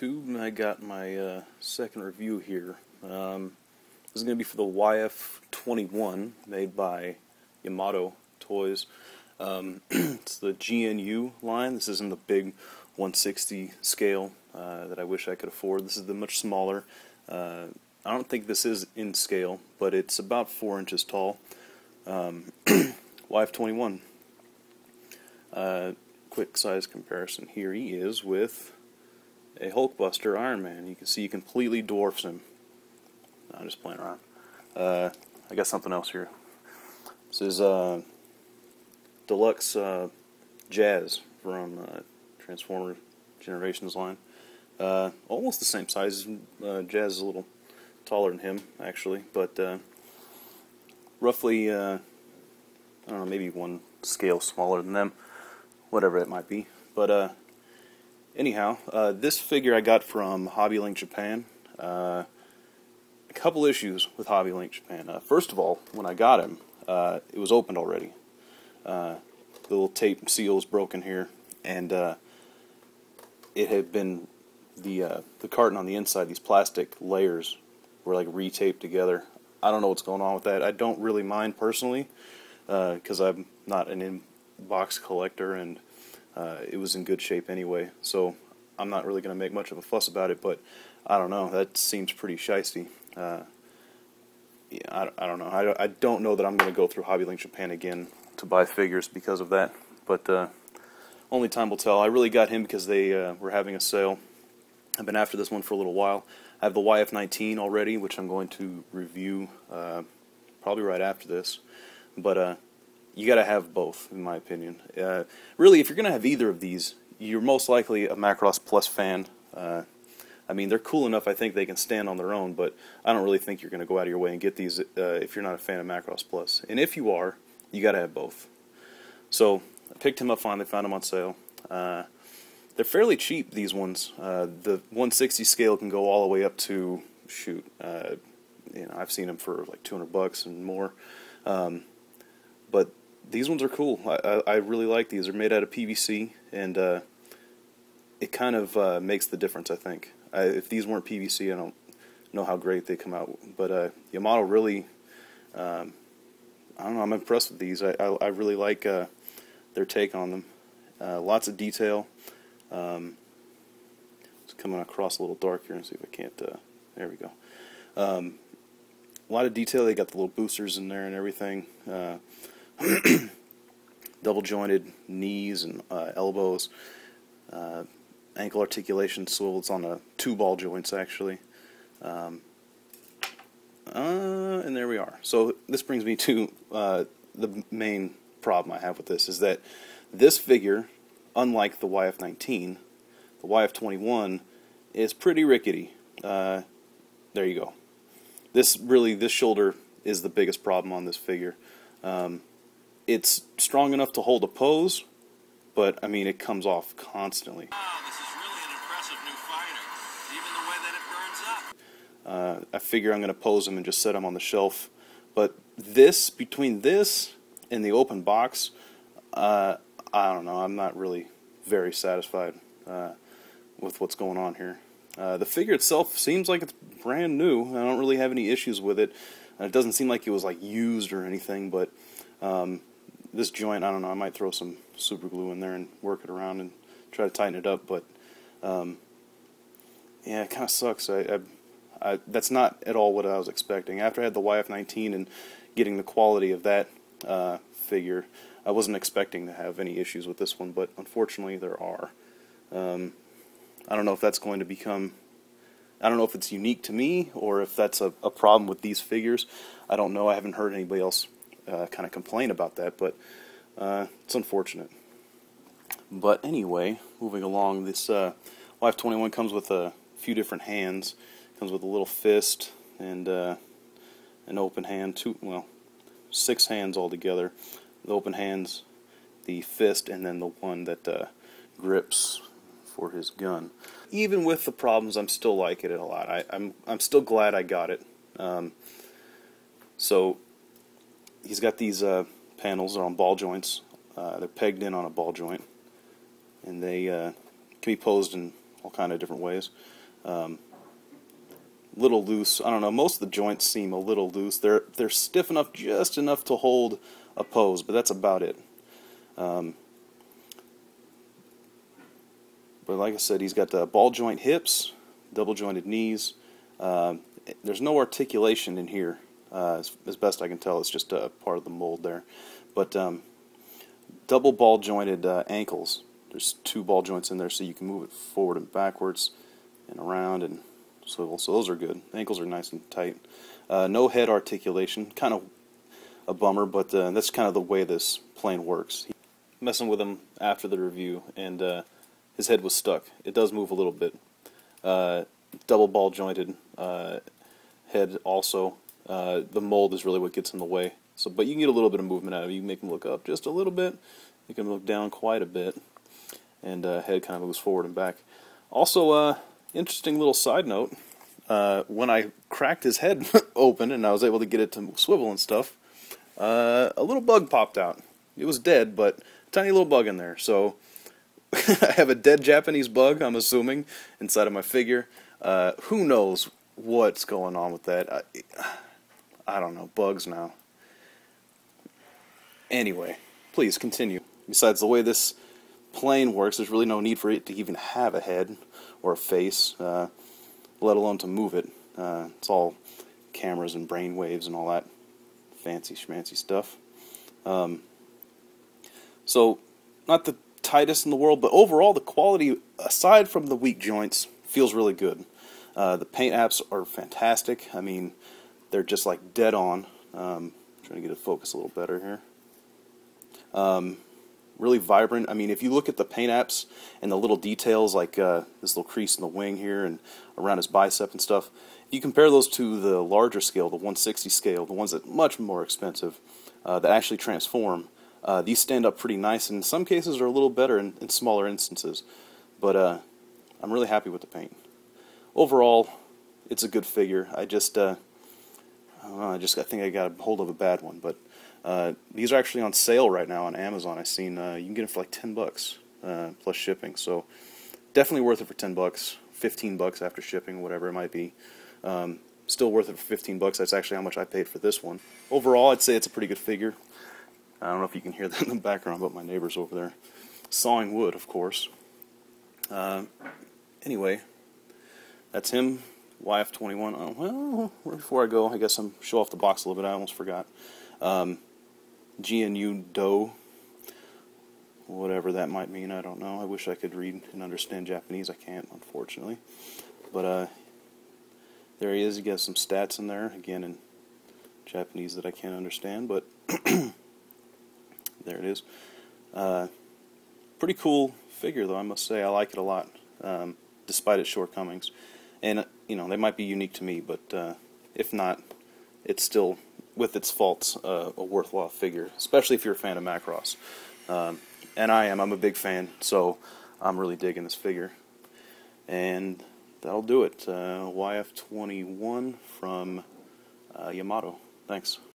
YouTube. I got my second review here. This is going to be for the YF-21 made by Yamato toys. It's the GNU line. This isn't the big 160 scale that I wish I could afford. This is the much smaller. I don't think this is in scale, but it's about 4 inches tall. YF-21. Quick size comparison here. He is with a Hulkbuster Iron Man. You can see he completely dwarfs him. No, I'm just playing around. I got something else here. This is Deluxe Jazz from Transformer Generations line. Almost the same size. Jazz is a little taller than him, actually, but roughly, I don't know, maybe one scale smaller than them, whatever it might be. But anyhow, this figure I got from Hobby Link Japan. A couple issues with Hobby Link Japan. First of all, when I got him, it was opened already. The little tape seal is broken here, and it had been the carton on the inside. These plastic layers were like retaped together. I don't know what's going on with that. I don't really mind personally, because I'm not an in-box collector, and it was in good shape anyway. So I'm not really going to make much of a fuss about it. But I don't know. That seems pretty shysty. Yeah, I don't know. I don't know that I'm going to go through Hobby Link Japan again to buy figures because of that. But only time will tell. I really got him because they were having a sale. I've been after this one for a little while. I have the YF-19 already, which I'm going to review probably right after this. But you got to have both, in my opinion. Really, if you're going to have either of these, you're most likely a Macross Plus fan. I mean, they're cool enough, I think they can stand on their own, but I don't really think you're going to go out of your way and get these if you're not a fan of Macross Plus. And if you are, you got to have both. So I picked him up finally, found him on sale. They're fairly cheap, these ones. The 160 scale can go all the way up to, shoot, you know, I've seen them for like $200 and more. But these ones are cool. I really like these. They're made out of PVC, and it kind of makes the difference, I think. If these weren't PVC, I don't know how great they come out. But Yamato really, I don't know, I'm impressed with these. I really like their take on them. Lots of detail. It's coming across a little dark here, and see if I can't, there we go. A lot of detail. They got the little boosters in there and everything. Double jointed knees and elbows. Ankle articulation swivels on the 2 ball joints, actually. And there we are. So this brings me to the main problem I have with this, is that this figure, unlike the YF-19, the YF-21 is pretty rickety. There you go. This shoulder is the biggest problem on this figure. It's strong enough to hold a pose, but I mean, it comes off constantly. Wow, this is really an impressive new fighter. Even the way that it burns up. I figure I'm going to pose him and just set him on the shelf. But this, between this and the open box, I don't know. I'm not really very satisfied with what's going on here. The figure itself seems like it's brand new. I don't really have any issues with it. It doesn't seem like it was like used or anything, but this joint, I don't know, I might throw some super glue in there and work it around and try to tighten it up, but yeah, it kind of sucks. That's not at all what I was expecting. After I had the YF-19 and getting the quality of that figure, I wasn't expecting to have any issues with this one, but unfortunately there are. I don't know if that's going to become, I don't know if it's unique to me or if that's a problem with these figures. I don't know. I haven't heard anybody else kind of complain about that, but it's unfortunate. But anyway, moving along, this YF-21 comes with a few different hands. It comes with a little fist and an open hand, 6 hands altogether. The open hands, the fist, and then the one that grips for his gun. Even with the problems, I'm still liking it a lot. I'm still glad I got it. So he's got these panels. They're on ball joints. They're pegged in on a ball joint, and they can be posed in all kind of different ways. Little loose. I don't know. Most of the joints seem a little loose. They're stiff enough, just enough to hold a pose, but that's about it. But like I said, he's got the ball joint hips, double jointed knees. There's no articulation in here, as best I can tell. It's just part of the mold there. But double ball jointed ankles. There's 2 ball joints in there, so you can move it forward and backwards and around and swivel. So those are good. The ankles are nice and tight. No head articulation. Kind of a bummer, but that's kind of the way this plane works. Messing with him after the review, and his head was stuck. It does move a little bit. Double ball jointed head also. The mold is really what gets in the way. So, but you can get a little bit of movement out of it. You can make him look up just a little bit. You can look down quite a bit. And head kind of moves forward and back. Also, interesting little side note. When I cracked his head open and I was able to get it to swivel and stuff, a little bug popped out. It was dead, but a tiny little bug in there. So I have a dead Japanese bug, I'm assuming, inside of my figure. Who knows what's going on with that? I don't know. Bugs now. Anyway, please continue. Besides, the way this plane works, there's really no need for it to even have a head or a face, let alone to move it. It's all cameras and brain waves and all that fancy schmancy stuff. So, not the tightest in the world, but overall the quality, aside from the weak joints, feels really good. The paint apps are fantastic. I mean, they're just like dead on. Trying to get it focused a little better here. Really vibrant. I mean, if you look at the paint apps and the little details, like this little crease in the wing here and around his bicep and stuff, if you compare those to the larger scale, the 160 scale, the ones that are much more expensive, that actually transform, these stand up pretty nice, and in some cases are a little better in smaller instances. But I'm really happy with the paint. Overall, it's a good figure. I just, I don't know, I think I got a hold of a bad one, but these are actually on sale right now on Amazon. I've seen you can get them for like $10 plus shipping. So definitely worth it for $10, $15 after shipping, whatever it might be. Still worth it for $15. That's actually how much I paid for this one. Overall, I'd say it's a pretty good figure. I don't know if you can hear that in the background, but my neighbor's over there sawing wood, of course. Anyway, that's him. YF-21. Oh, well, before I go, I guess I'm show off the box a little bit. I almost forgot. GNU DOU, whatever that might mean, I don't know. I wish I could read and understand Japanese. I can't, unfortunately. But there he is. He got some stats in there, again in Japanese that I can't understand, but there it is. Pretty cool figure, though, I must say. I like it a lot, despite its shortcomings. And, you know, they might be unique to me, but if not, it's still, with its faults, a worthwhile figure, especially if you're a fan of Macross. And I am. I'm a big fan, so I'm really digging this figure. And that'll do it. YF-21 from Yamato. Thanks.